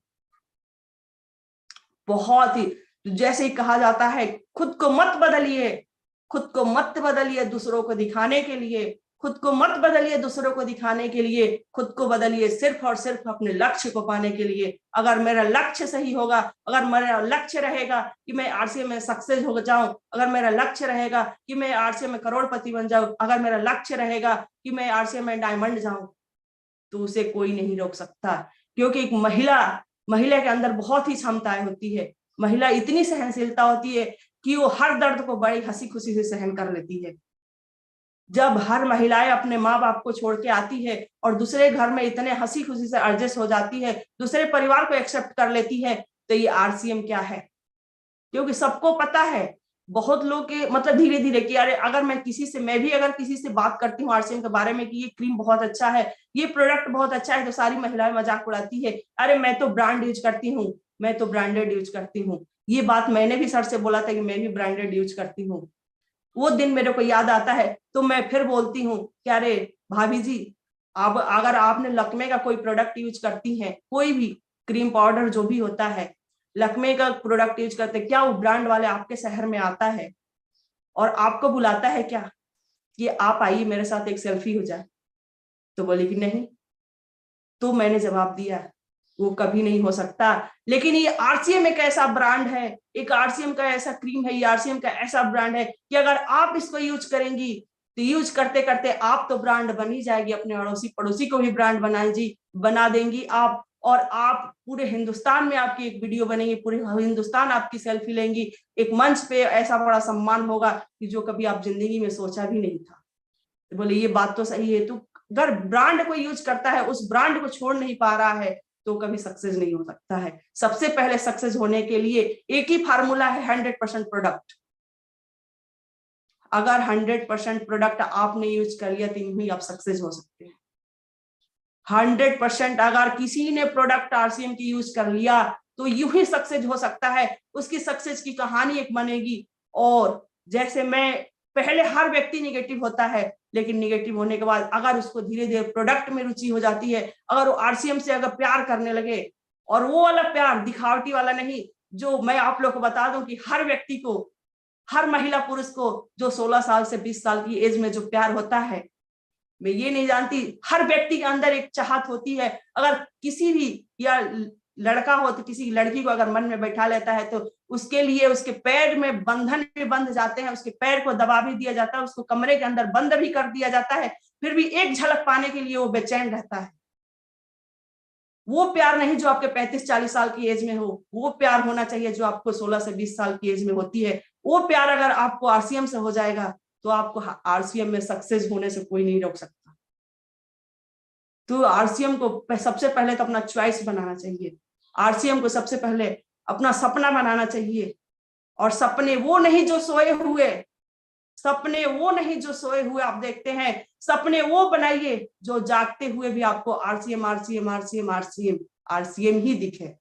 बहुत ही, जैसे ही कहा जाता है खुद को मत बदलिए दूसरों को दिखाने के लिए, खुद को मत बदलिए दूसरों को दिखाने के लिए, खुद को बदलिए सिर्फ और सिर्फ अपने लक्ष्य को पाने के लिए। अगर मेरा लक्ष्य सही होगा, अगर मेरा लक्ष्य रहेगा कि मैं आरसीएम में सक्सेस हो जाऊं, अगर मेरा लक्ष्य रहेगा कि मैं आरसीएम में करोड़पति बन जाऊं, अगर मेरा लक्ष्य रहेगा कि मैं आरसीएम में डायमंड जाऊं, तो उसे कोई नहीं रोक सकता। क्योंकि एक महिला के अंदर बहुत ही क्षमताएं होती है, महिला इतनी सहनशीलता होती है कि वो हर दर्द को बड़ी हंसी खुशी से सहन कर लेती है। जब हर महिलाएं अपने माँ बाप को छोड़ के आती है और दूसरे घर में इतने हंसी खुशी से एडजस्ट हो जाती है, दूसरे परिवार को एक्सेप्ट कर लेती है, तो ये आरसीएम क्या है। क्योंकि सबको पता है, बहुत लोग के मतलब धीरे धीरे कि अरे अगर मैं भी अगर किसी से बात करती हूँ आरसीएम के बारे में कि ये क्रीम बहुत अच्छा है, ये प्रोडक्ट बहुत अच्छा है, तो सारी महिलाएं मजाक उड़ाती है, अरे मैं तो ब्रांड यूज करती हूँ, मैं तो ब्रांडेड यूज करती हूँ। ये बात मैंने भी सर से बोला था कि मैं भी ब्रांडेड यूज करती हूँ। वो दिन मेरे को याद आता है तो मैं फिर बोलती हूँ कि अरे भाभी जी, अब अगर आपने लक्मे का कोई प्रोडक्ट यूज करती हैं, कोई भी क्रीम पाउडर जो भी होता है लक्मे का प्रोडक्ट यूज करते, क्या वो ब्रांड वाले आपके शहर में आता है और आपको बुलाता है क्या कि आप आइए मेरे साथ एक सेल्फी हो जाए? तो बोली कि नहीं। तो मैंने जवाब दिया वो कभी नहीं हो सकता। लेकिन ये आरसीएम एक ऐसा ब्रांड है, एक आरसीएम का ऐसा क्रीम है, ये आरसीएम का ऐसा ब्रांड है कि अगर आप इसको यूज करेंगी तो यूज करते करते आप तो ब्रांड बन ही जाएगी, अपने अड़ोसी पड़ोसी को भी ब्रांड बना देंगी आप, और आप पूरे हिंदुस्तान में आपकी एक वीडियो बनेगी, पूरे हिंदुस्तान आपकी सेल्फी लेंगी, एक मंच पे ऐसा बड़ा सम्मान होगा कि जो कभी आप जिंदगी में सोचा भी नहीं था। तो बोले ये बात तो सही है, तू अगर ब्रांड को यूज करता है, उस ब्रांड को छोड़ नहीं पा रहा है, तो कभी सक्सेस नहीं हो सकता है। सबसे पहले सक्सेस होने के लिए एक ही फार्मूला है, 100% प्रोडक्ट। अगर 100% प्रोडक्ट आपने यूज कर लिया तो ही आप सक्सेस हो सकते हैं। 100% अगर किसी ने प्रोडक्ट आरसीएम की यूज कर लिया तो यूं ही सक्सेस हो सकता है, उसकी सक्सेस की कहानी एक बनेगी। और जैसे मैं पहले हर व्यक्ति निगेटिव होता है, लेकिन निगेटिव होने के बाद अगर उसको धीरे धीरे प्रोडक्ट में रुचि हो जाती है, अगर वो आरसीएम से अगर प्यार करने लगे, और वो वाला प्यार दिखावटी वाला नहीं, जो मैं आप लोग को बता दूं कि हर व्यक्ति को, हर महिला पुरुष को जो 16 साल से 20 साल की एज में जो प्यार होता है, मैं ये नहीं जानती, हर व्यक्ति के अंदर एक चाहत होती है। अगर किसी भी या लड़का हो तो किसी लड़की को अगर मन में बैठा लेता है तो उसके लिए उसके पैर में बंधन भी बंध जाते हैं, उसके पैर को दबा भी दिया जाता है, उसको कमरे के अंदर बंद भी कर दिया जाता है, फिर भी एक झलक पाने के लिए वो बेचैन रहता है। वो प्यार नहीं जो आपके 35-40 साल की एज में हो, वो प्यार होना चाहिए जो आपको 16 से 20 साल की एज में होती है। वो प्यार अगर आपको आरसीएम से हो जाएगा तो आपको आरसीएम में सक्सेस होने से कोई नहीं रोक सकता। तो आरसीएम को सबसे पहले तो अपना चॉइस बनाना चाहिए, आरसीएम को सबसे पहले अपना सपना बनाना चाहिए। और सपने वो नहीं जो सोए हुए, सपने वो नहीं जो सोए हुए आप देखते हैं, सपने वो बनाइए जो जागते हुए भी आपको RCM RCM RCM RCM RCM ही दिखे।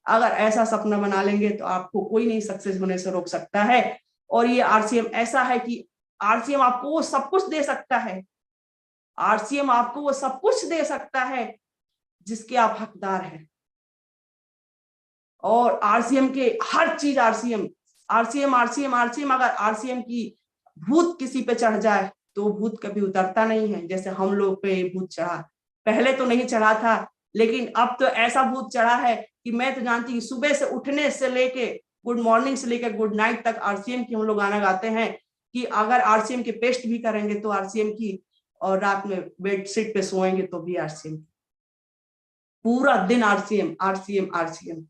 अगर ऐसा सपना बना लेंगे तो आपको कोई नहीं सक्सेस होने से रोक सकता है। और ये आरसीएम ऐसा है कि आरसीएम आपको वो सब कुछ दे सकता है, आरसीएम आपको वो सब कुछ दे सकता है जिसके आप हकदार हैं। और आरसीएम के हर चीज आरसीएम आरसीएम आरसीएम आरसीएम, अगर आरसीएम की भूत किसी पे चढ़ जाए तो भूत कभी उतरता नहीं है। जैसे हम लोग पे भूत चढ़ा, पहले तो नहीं चढ़ा था, लेकिन अब तो ऐसा भूत चढ़ा है कि मैं तो जानती हूँ सुबह से उठने से लेके गुड मॉर्निंग से लेकर गुड नाइट तक आरसीएम की हम लोग गाना गाते हैं कि अगर आरसीएम के पेस्ट भी करेंगे तो आरसीएम की, और रात में बेडशीट पे सोएंगे तो भी आरसीएम, पूरा दिन आरसीएम आरसीएम आरसीएम।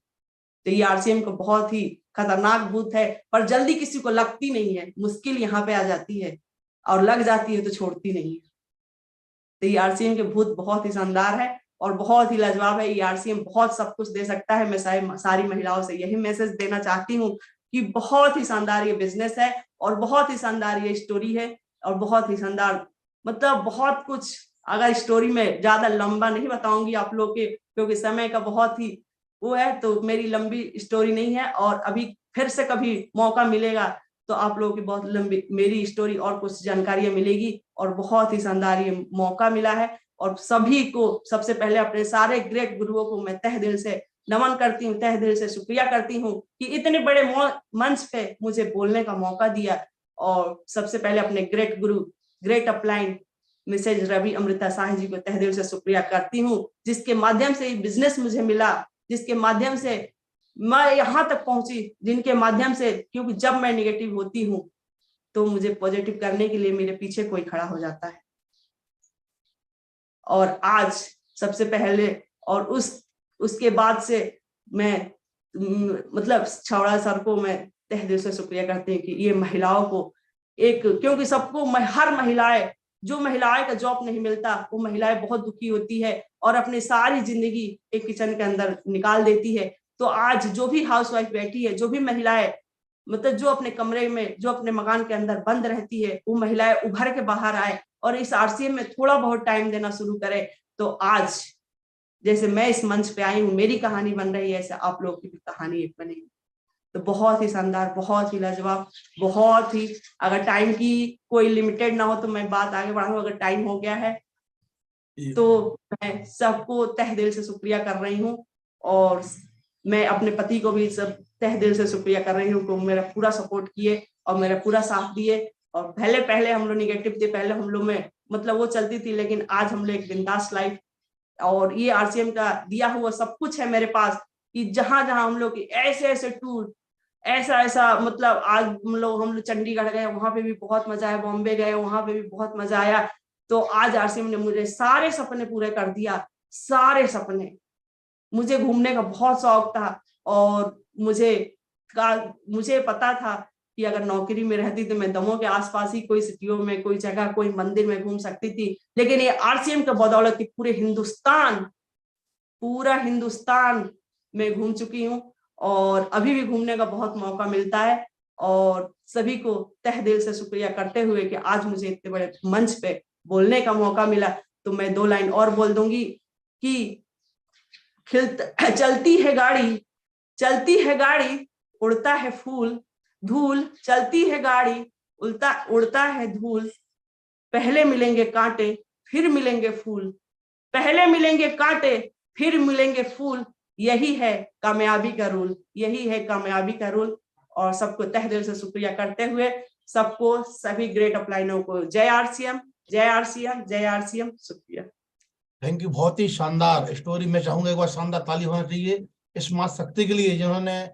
तो ये आरसीएम को बहुत ही खतरनाक भूत है, पर जल्दी किसी को लगती नहीं है, मुश्किल यहाँ पे आ जाती है, और लग जाती है तो छोड़ती नहीं है। तो ये आरसीएम के भूत बहुत ही शानदार है और बहुत ही लाजवाब है। ये आरसीएम बहुत सब कुछ दे सकता है। मैं सारी महिलाओं से यही मैसेज देना चाहती हूँ कि बहुत ही शानदार ये बिजनेस है और बहुत ही शानदार ये स्टोरी है और बहुत ही शानदार, मतलब बहुत कुछ। अगर स्टोरी में ज्यादा लंबा नहीं बताऊंगी आप लोग के, क्योंकि समय का बहुत ही वो है, तो मेरी लंबी स्टोरी नहीं है। और अभी फिर से कभी मौका मिलेगा तो आप लोगों की बहुत लंबी मेरी स्टोरी और कुछ जानकारियां मिलेगी। और बहुत ही शानदार ये मौका मिला है और सभी को सबसे पहले अपने सारे ग्रेट गुरुओं को मैं तहे दिल से नमन करती हूँ, तहे दिल से शुक्रिया करती हूँ कि इतने बड़े मंच पे मुझे बोलने का मौका दिया। और सबसे पहले अपने ग्रेट गुरु, great upline Mrs Ravi Amrita Shah ji को तहे दिल से शुक्रिया करती हूँ, जिसके माध्यम से बिजनेस मुझे मिला, जिसके माध्यम से मैं यहाँ तक पहुंची, जिनके माध्यम से, क्योंकि जब मैं निगेटिव होती हूँ तो मुझे पॉजिटिव करने के लिए मेरे पीछे कोई खड़ा हो जाता है। और आज सबसे पहले और उसके बाद से मैं मतलब छावड़ा सर को मैं तहे दिल से शुक्रिया करती हूँ कि ये महिलाओं को एक, क्योंकि सबको हर महिलाएं, जो महिलाएं का जॉब नहीं मिलता वो महिलाएं बहुत दुखी होती है और अपनी सारी जिंदगी एक किचन के अंदर निकाल देती है। तो आज जो भी हाउसवाइफ बैठी है, जो भी महिलाएं मतलब जो अपने कमरे में, जो अपने मकान के अंदर बंद रहती है, वो महिलाएं उभर के बाहर आए और इस आरसीएम में थोड़ा बहुत टाइम देना शुरू करे। तो आज जैसे मैं इस मंच पे आई हूँ, मेरी कहानी बन रही है, ऐसे आप लोगों की भी कहानी एक बनेगी। तो बहुत ही शानदार, बहुत ही लाजवाब, बहुत ही, अगर टाइम की कोई लिमिटेड ना हो तो मैं बात आगे बढ़ाऊं, अगर टाइम हो गया है तो मैं सबको तहे दिल से शुक्रिया कर रही हूँ। और मैं अपने पति को भी सब तहे दिल से शुक्रिया कर रही हूँ, मेरा पूरा सपोर्ट किए और मेरा पूरा साथ दिए। और पहले हम लोग निगेटिव थे, पहले हम लोग में मतलब वो चलती थी, लेकिन आज हम लोग एक बिंदास लाइफ, और ये आरसीएम का दिया हुआ सब कुछ है मेरे पास कि जहां जहां हम लोग ऐसे ऐसे टूर, ऐसा मतलब आज हम लोग चंडीगढ़ गए, वहां पे भी बहुत मजा आया, बॉम्बे गए, वहां पे भी बहुत मजा आया। तो आज आरसीएम ने मुझे सारे सपने पूरे कर दिया, सारे सपने। मुझे घूमने का बहुत शौक था और मुझे पता था कि अगर नौकरी में रहती तो मैं दमोह के आसपास ही कोई सिटियों में, कोई जगह, कोई मंदिर में घूम सकती थी, लेकिन ये आरसीएम के बदौलत पूरा हिंदुस्तान में घूम चुकी हूँ और अभी भी घूमने का बहुत मौका मिलता है। और सभी को तहे दिल से शुक्रिया करते हुए कि आज मुझे इतने बड़े मंच पे बोलने का मौका मिला, तो मैं 2 लाइन और बोल दूंगी कि चलती है गाड़ी, उड़ता है फूल धूल, चलती है गाड़ी, उड़ता है धूल, पहले मिलेंगे कांटे फिर मिलेंगे फूल, पहले मिलेंगे कांटे फिर मिलेंगे फूल, यही है कामयाबी का रूल, यही है कामयाबी का रूल। और सबको तहे दिल से शुक्रिया करते हुए सबको, सभी ग्रेट अपलाइनों को जय आरसीएम, जय आरसीएम, जय आरसीएम, शुक्रिया। थैंक यू, बहुत ही शानदार स्टोरी। मैं चाहूंगा एक बार शानदार ताली होना चाहिए इस मां शक्ति के लिए जिन्होंने